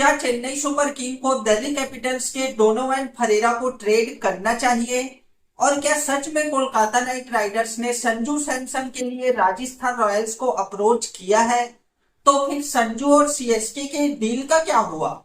क्या Chennai super king को Delhi Capitals के डोनोवन फरेरा को ट्रेड करना चाहिए? और क्या सच में कोलकाता नाइट राइडर्स ने संजू सैमसन के लिए राजस्थान रॉयल्स को अप्रोच किया है? तो फिर संजू और सीएसके के डील का क्या हुआ?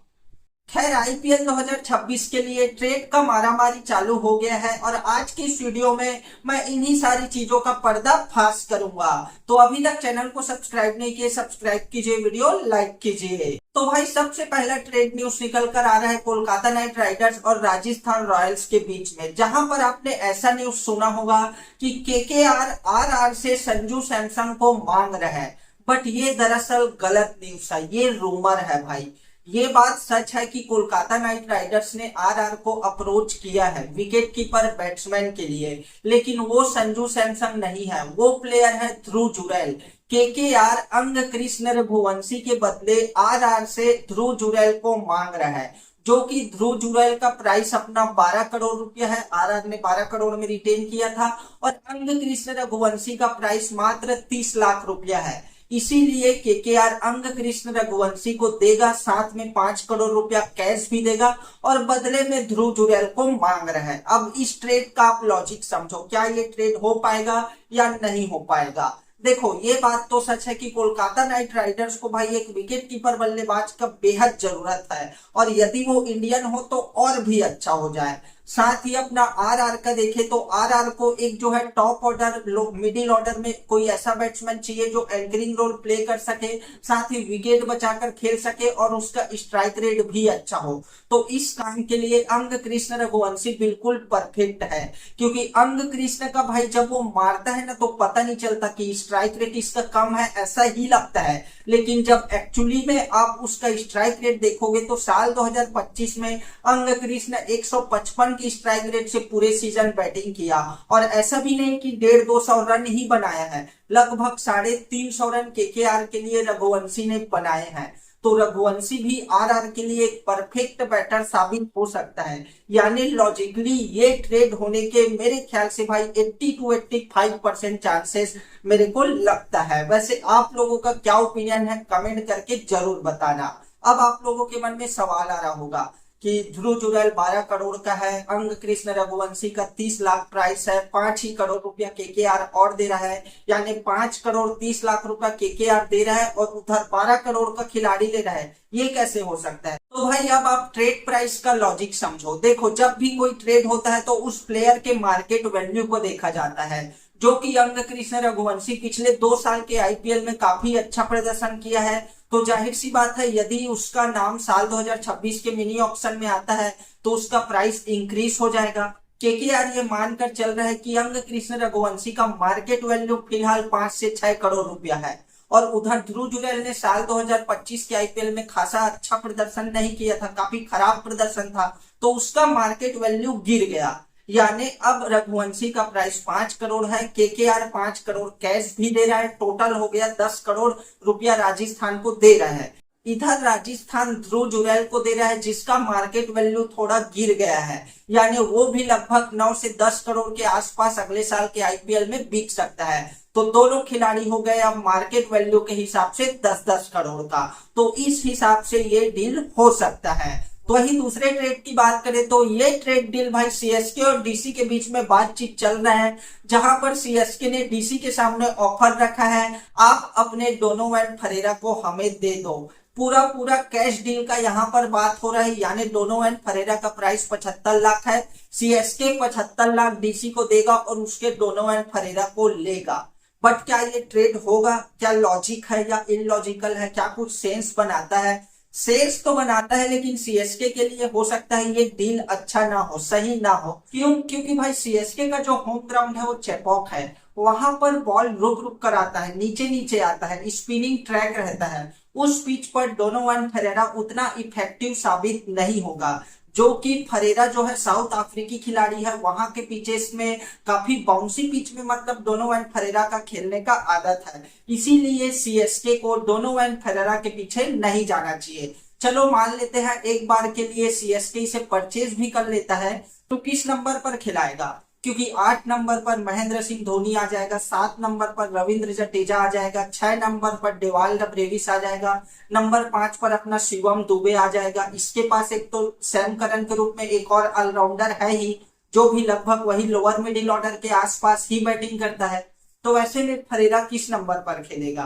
खैर, आईपीएल 2026 के लिए ट्रेड का मारामारी चालू हो गया है और आज की इस वीडियो में मैं इन्हीं सारी चीजों का पर्दाफाश करूंगा। तो अभी तक चैनल को सब्सक्राइब नहीं किए, सब्सक्राइब कीजिए, वीडियो लाइक कीजिए। तो भाई, सबसे पहला ट्रेड न्यूज निकल कर आ रहा है कोलकाता नाइट राइडर्स और राजस्थान रॉयल्स के बीच में, जहां पर आपने ऐसा न्यूज सुना होगा कि केकेआर आरआर से संजू सैमसन को मांग रहा है। बट ये दरअसल गलत न्यूज है, ये रूमर है भाई। ये बात सच है कि कोलकाता नाइट राइडर्स ने आरआर को अप्रोच किया है विकेट कीपर बैट्समैन के लिए, लेकिन वो संजू सैमसन नहीं है, वो प्लेयर है ध्रुव जुरैल। केकेआर अंग कृष्ण रघुवंशी के बदले आरआर से ध्रुव जुरैल को मांग रहा है, जो कि ध्रुव जुरैल का प्राइस अपना 12 करोड़ रुपया है। आरआर ने 12 करोड़ में रिटेन किया था और अंग कृष्ण रघुवंशी का प्राइस मात्र 30 लाख रुपया है। इसीलिए केकेआर अंग कृष्ण रघुवंशी को देगा, साथ में 5 करोड़ रुपया कैश भी देगा और बदले में ध्रुव जुरैल को मांग रहा है। अब इस ट्रेड का आप लॉजिक समझो, क्या ये ट्रेड हो पाएगा या नहीं हो पाएगा? देखो, ये बात तो सच है कि कोलकाता नाइट राइडर्स को भाई एक विकेट कीपर बल्लेबाज का बेहद जरूरत है, और यदि वो इंडियन हो तो और भी अच्छा हो जाए। साथ ही अपना आरआर का देखे तो आरआर को एक जो है टॉप ऑर्डर मिडिल ऑर्डर में कोई ऐसा बैट्समैन चाहिए जो एंकरिंग रोल प्ले कर सके, साथ ही विकेट बचाकर खेल सके और उसका स्ट्राइक रेट भी अच्छा हो। तो इस काम के लिए अंग कृष्ण रघुवंशी बिल्कुल परफेक्ट है, क्योंकि अंग कृष्ण का भाई जब वो मारता है ना तो पता नहीं चलता कि स्ट्राइक रेट इसका कम है, ऐसा ही लगता है। लेकिन जब एक्चुअली में आप उसका स्ट्राइक रेट देखोगे तो साल 2025 में अंग कृष्ण 155 की स्ट्राइक रेट से पूरे सीजन बैटिंग किया, और ऐसा भी नहीं कि 150-200 रन ही बनाया है, लगभग 350 रन केकेआर के लिए रघुवंशी ने बनाए हैं। तो रघुवंशी भी आरआर के लिए एक परफेक्ट बैटर साबित हो सकता है। यानी लॉजिकली ये ट्रेड होने के मेरे ख्याल से भाई 80 to 85% चांसेस मेरे को लगता है। वैसे आप लोगों का क्या ओपिनियन है, कमेंट करके जरूर बताना। अब आप लोगों के मन में सवाल आ रहा होगा कि ध्रुव जुरैल 12 करोड़ का है, अंग कृष्ण रघुवंशी का 30 लाख प्राइस है, 5 ही करोड़ रुपया केकेआर और दे रहा है, यानी 5 करोड़ 30 लाख रुपया केकेआर दे रहा है और उधर 12 करोड़ का खिलाड़ी ले रहा है, ये कैसे हो सकता है? तो भाई, अब आप ट्रेड प्राइस का लॉजिक समझो। देखो, जब भी कोई ट्रेड होता है तो उस प्लेयर के मार्केट वैल्यू को देखा जाता है, जो कि अंग कृष्ण रघुवंशी पिछले 2 साल के आईपीएल में काफी अच्छा प्रदर्शन किया है। तो जाहिर सी बात है, यदि उसका नाम साल 2026 के मिनी ऑक्शन में आता है तो उसका प्राइस इंक्रीज हो जाएगा। केकेआर ये मानकर चल रहा है कि अंग कृष्ण रघुवंशी का मार्केट वैल्यू फिलहाल 5 से 6 करोड़ रुपया है, और उधर ध्रुव जुरैल ने साल 2025 के आईपीएल में खासा अच्छा प्रदर्शन नहीं किया था, काफी खराब प्रदर्शन था, तो उसका मार्केट वैल्यू गिर गया। यानी अब रघुवंशी का प्राइस 5 करोड़ है, केकेआर 5 करोड़ कैश भी दे रहा है, टोटल हो गया 10 करोड़ रुपया राजस्थान को दे रहा है। इधर राजस्थान ध्रुव जुरैल को दे रहा है जिसका मार्केट वैल्यू थोड़ा गिर गया है, यानी वो भी लगभग 9 से 10 करोड़ के आसपास अगले साल के आईपीएल में बिक सकता है। तो दोनों खिलाड़ी हो गए अब मार्केट वैल्यू के हिसाब से 10-10 करोड़ का, तो इस हिसाब से ये डील हो सकता है। तो वही दूसरे ट्रेड की बात करें तो ये ट्रेड डील भाई सीएसके और डीसी के बीच में बातचीत चल रहा है, जहां पर सीएसके ने डीसी के सामने ऑफर रखा है, आप अपने डोनोवन फरेरा को हमें दे दो। पूरा कैश डील का यहाँ पर बात हो रहा है, यानी डोनोवन फरेरा का प्राइस 75 लाख है, सीएसके 75 लाख डीसी को देगा और उसके डोनोवन फरेरा को लेगा। बट क्या ये ट्रेड होगा? क्या लॉजिक है या इलॉजिकल है? क्या कुछ सेंस बनाता है? सेल्स तो बनाता है, लेकिन सीएसके के लिए हो सकता है ये डील अच्छा ना हो, सही ना हो। क्यों? क्योंकि भाई सीएसके का जो होम ग्राउंड है वो चेपॉक है, वहां पर बॉल रुक रुक कर आता है, नीचे नीचे आता है, स्पिनिंग ट्रैक रहता है। उस पिच पर डोनोवन फरेरा उतना इफेक्टिव साबित नहीं होगा, जो कि फरेरा जो है साउथ अफ्रीकी खिलाड़ी है, वहां के पिचेस में काफी बाउंसी पिच में मतलब डोनोवन फरेरा का खेलने का आदत है। इसीलिए सीएसके को डोनोवन फरेरा के पीछे नहीं जाना चाहिए। चलो मान लेते हैं एक बार के लिए सीएसके इसे परचेज भी कर लेता है, तो किस नंबर पर खिलाएगा? क्योंकि 8 नंबर पर महेंद्र सिंह धोनी आ जाएगा, 7 नंबर पर रविंद्र जडेजा आ जाएगा, 6 नंबर पर डेवाल्ड ब्रेविस आ जाएगा, नंबर 5 पर अपना शिवम दुबे आ जाएगा। इसके पास एक तो सैम करन के रूप में एक और ऑलराउंडर है ही, जो भी लगभग वही लोअर मिडिल ऑर्डर के आसपास ही बैटिंग करता है। तो ऐसे में फरेरा किस नंबर पर खेलेगा?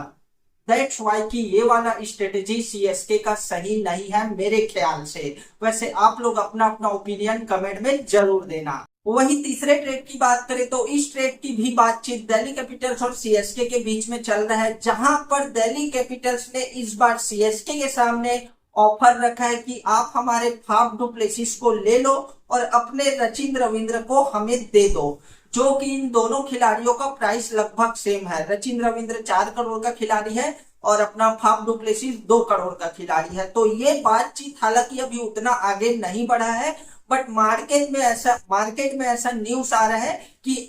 दैट्स वाई कि ये वाला स्ट्रेटेजी सीएसके का सही नहीं है मेरे ख्याल से। वैसे आप लोग अपना अपना ओपिनियन कमेंट में जरूर देना। वही तीसरे ट्रेड की बात करें तो इस ट्रेड की भी बातचीत दिल्ली कैपिटल्स और सीएसके के बीच में चल रहा है, जहां पर दिल्ली कैपिटल्स ने इस बार सीएसके के सामने ऑफर रखा है कि आप हमारे फाफ डु प्लेसिस को ले लो और अपने रचिन रविंद्र को हमें दे दो, जो कि इन दोनों खिलाड़ियों का प्राइस लगभग सेम है। रचिन रविंद्र 4 करोड़ का खिलाड़ी है और अपना फाफ डु प्लेसिस 2 करोड़ का खिलाड़ी है। तो ये बातचीत हालांकि अभी उतना आगे नहीं बढ़ा है, बट मार्केट में ऐसा न्यूज आ रहा है कि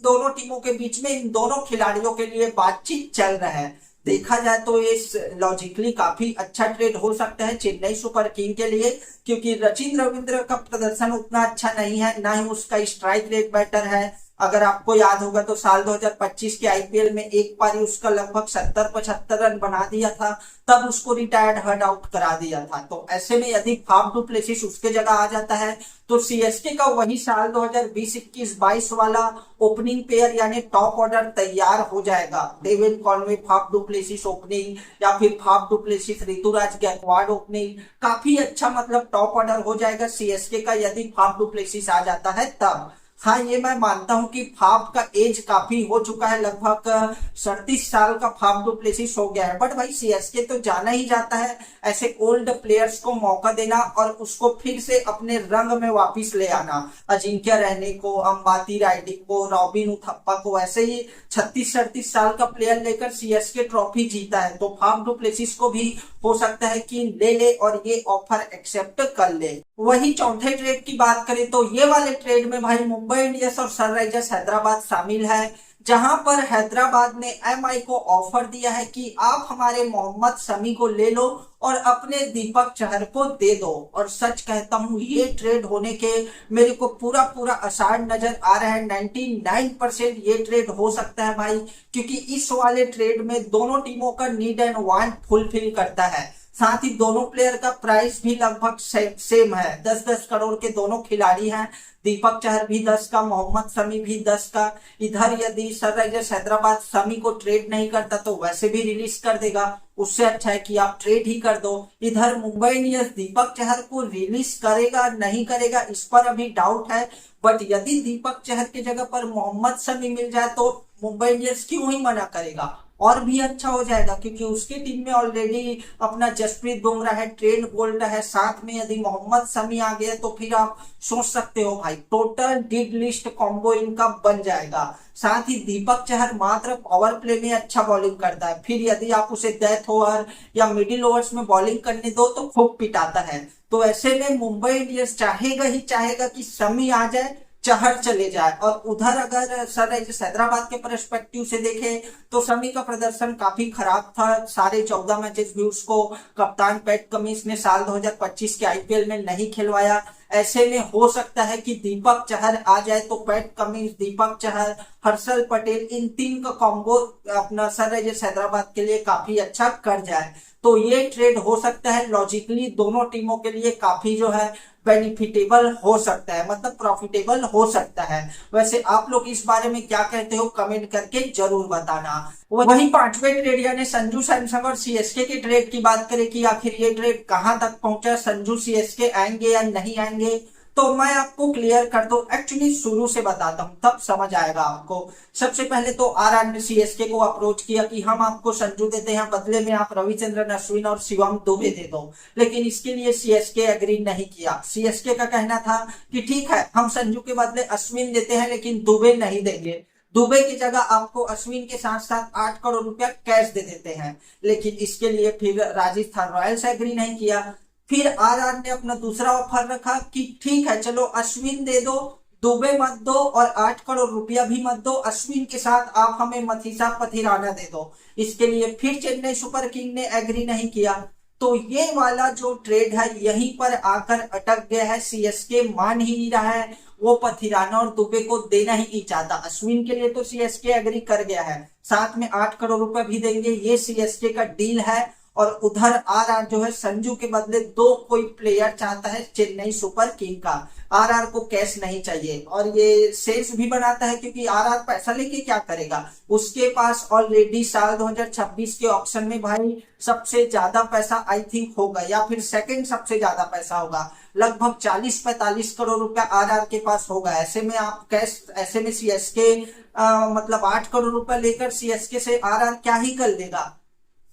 दोनों टीमों के बीच में इन दोनों खिलाड़ियों के लिए बातचीत चल रहा है। देखा जाए तो ये लॉजिकली काफी अच्छा ट्रेड हो सकता है चेन्नई सुपर किंग के लिए, क्योंकि रचिन रविंद्र का प्रदर्शन उतना अच्छा नहीं है, ना ही उसका स्ट्राइक रेट बेटर है। अगर आपको याद होगा तो साल 2025 के आईपीएल में एक बार उसका लगभग 70-75 रन बना दिया था, तब उसको रिटायर्ड हर्ड आउट करा दिया था। तो ऐसे में यदि फाफ डु प्लेसिस उसके जगह आ जाता है तो सीएसके का वही साल 2020-21-22 वाला ओपनिंग पेयर यानी टॉप ऑर्डर तैयार हो जाएगा। David Conway Faf du Plessis opening या फिर Faf du Plessis Ruturaj Gaikwad opening, काफी अच्छा मतलब टॉप ऑर्डर हो जाएगा सीएसके का यदि फाफ डु प्लेसिस आ जाता है तब। हाँ, ये मैं मानता हूं कि फाफ का एज काफी हो चुका है, लगभग 37 साल का फाफ डु प्लेसिस हो गया है, बट भाई सीएसके तो जाना ही जाता है ऐसे ओल्ड प्लेयर्स को मौका देना और उसको फिर से अपने रंग में वापस ले आना। अजिंक्य रैने को, अंबाती रायडी को, रॉबिन उथप्पा को, ऐसे ही 36-38 साल का प्लेयर लेकर सीएसके ट्रॉफी जीता है। तो फाफ डु प्लेसिस को भी हो सकता है कि ले और ये ऑफर एक्सेप्ट कर ले। वही चौथे ट्रेड की बात करें तो ये वाले ट्रेड में भाई मुंबई इंडियंस और सनराइजर्स हैदराबाद शामिल है, जहां पर हैदराबाद ने एमआई को ऑफर दिया है कि आप हमारे मोहम्मद शमी को ले लो और अपने दीपक चहर को दे दो। और सच कहता हूं ये ट्रेड होने के मेरे को पूरा आसार नजर आ रहा है। 99% ये ट्रेड हो सकता है भाई, क्योंकि इस वाले ट्रेड में दोनों टीमों का नीड एंड वांट फुलफिल करता है। साथ ही दोनों प्लेयर का प्राइस भी लगभग सेम है, 10-10 करोड़ के दोनों खिलाड़ी हैं। दीपक चहर भी 10 का, मोहम्मद शमी भी 10 का। इधर यदि सनराइजर्स हैदराबाद शमी को ट्रेड नहीं करता तो वैसे भी रिलीज कर देगा, उससे अच्छा है कि आप ट्रेड ही कर दो। इधर मुंबई इंडियंस दीपक चहर को रिलीज करेगा नहीं करेगा इस पर अभी डाउट है, बट यदि दीपक चहर की जगह पर मोहम्मद शमी मिल जाए तो मुंबई इंडियंस क्यों ही मना करेगा, और भी अच्छा हो जाएगा, क्योंकि उसकी टीम में ऑलरेडी अपना जसप्रीत बुमराह है, ट्रेंट बोल्ट है, साथ में यदि मोहम्मद शमी आ गया तो फिर आप सोच सकते हो भाई टोटल डिड लिस्ट कॉम्बो इनका बन जाएगा। साथ ही दीपक चहर मात्र पावर प्ले में अच्छा बॉलिंग करता है, फिर यदि आप उसे डेथ ओवर या मिडिल ओवर्स में बॉलिंग करने दो तो खूब पिटाता है। तो ऐसे में मुंबई इंडियंस चाहेगा ही चाहेगा कि शमी आ जाए, चहर चले जाए। और उधर अगर सनराइजर्स हैदराबाद के पर्सपेक्टिव से देखें तो शमी का प्रदर्शन काफी खराब था, सारे 14 मैचेस भी उसको कप्तान पैट कमिंस ने साल 2025 के आईपीएल में नहीं खिलवाया। ऐसे में हो सकता है कि दीपक चहर आ जाए तो पैट कमिंस, दीपक चहर, हर्षल पटेल, इन तीन का कॉम्बो अपना सनराइजर्स हैदराबाद के लिए काफी अच्छा कर जाए। तो ये ट्रेड हो सकता है लॉजिकली दोनों टीमों के लिए काफी जो है बेनिफिटेबल हो सकता है, मतलब प्रॉफिटेबल हो सकता है। वैसे आप लोग इस बारे में क्या कहते हो कमेंट करके जरूर बताना। वहीं पांचवें ट्रेड यानी संजू सैमसन और सीएसके के ट्रेड की बात करें कि आखिर ये ट्रेड कहां तक पहुंचा, संजू सीएसके आएंगे या नहीं आएंगे, तो मैं आपको क्लियर कर दूं, एक्चुअली शुरू से बताता हूं तब समझ आएगा आपको। सबसे पहले तो आरआर ने सीएसके को अप्रोच किया कि हम आपको संजू देते हैं, बदले में आप रविचंद्रन अश्विन और शिवम दुबे दे दो, लेकिन इसके लिए सीएसके एग्री नहीं किया। सीएसके का कहना था कि ठीक है हम संजू के बदले अश्विन देते हैं लेकिन दुबे नहीं देंगे, दुबे की जगह आपको अश्विन के साथ साथ 8 करोड़ रुपया कैश दे देते हैं। लेकिन इसके लिए फिर राजस्थान रॉयल्स एग्री नहीं किया। फिर आरआर ने अपना दूसरा ऑफर रखा कि ठीक है चलो अश्विन दे दो, दुबे मत दो और 8 करोड़ रुपया भी मत दो, अश्विन के साथ आप हमें मथीसा पथिराना दे दो। इसके लिए फिर चेन्नई सुपर किंग ने एग्री नहीं किया। तो ये वाला जो ट्रेड है यहीं पर आकर अटक गया है। सीएसके मान ही नहीं रहा है, वो पथिराना और दुबे को देना ही नहीं चाहता। अश्विन के लिए तो सीएसके एग्री कर गया है, साथ में 8 करोड़ रुपए भी देंगे, ये सीएसके का डील है। और उधर आरआर जो है संजू के बदले दो कोई प्लेयर चाहता है चेन्नई सुपर किंग का। आरआर को कैश नहीं चाहिए और ये सेल्स भी बनाता है, क्योंकि आरआर पैसा लेके क्या करेगा, उसके पास ऑलरेडी साल 2026 के ऑप्शन में भाई सबसे ज्यादा पैसा आई थिंक होगा, या फिर सेकंड सबसे ज्यादा पैसा होगा, लगभग 40-45 करोड़ रुपया आरआर के पास होगा। ऐसे में आप कैश, ऐसे में सीएसके मतलब 8 करोड़ रुपया लेकर सीएसके से आरआर क्या ही कर लेगा।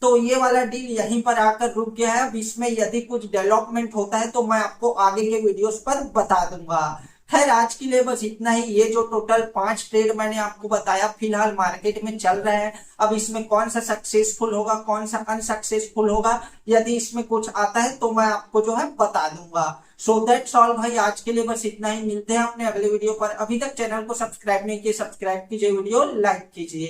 तो ये वाला डील यहीं पर आकर रुक गया है। अब इसमें यदि कुछ डेवलपमेंट होता है तो मैं आपको आगे के वीडियोस पर बता दूंगा। खैर आज के लिए बस इतना ही। ये जो टोटल 5 ट्रेड मैंने आपको बताया फिलहाल मार्केट में चल रहा है, अब इसमें कौन सा सक्सेसफुल होगा कौन सा अनसक्सेसफुल होगा, यदि इसमें कुछ आता है तो मैं आपको जो है बता दूंगा। सो दैट्स ऑल भाई, आज के लिए बस इतना ही। मिलते हैं अपने अगले वीडियो पर। अभी तक चैनल को सब्सक्राइब नहीं किए, सब्सक्राइब कीजिए, वीडियो लाइक कीजिए।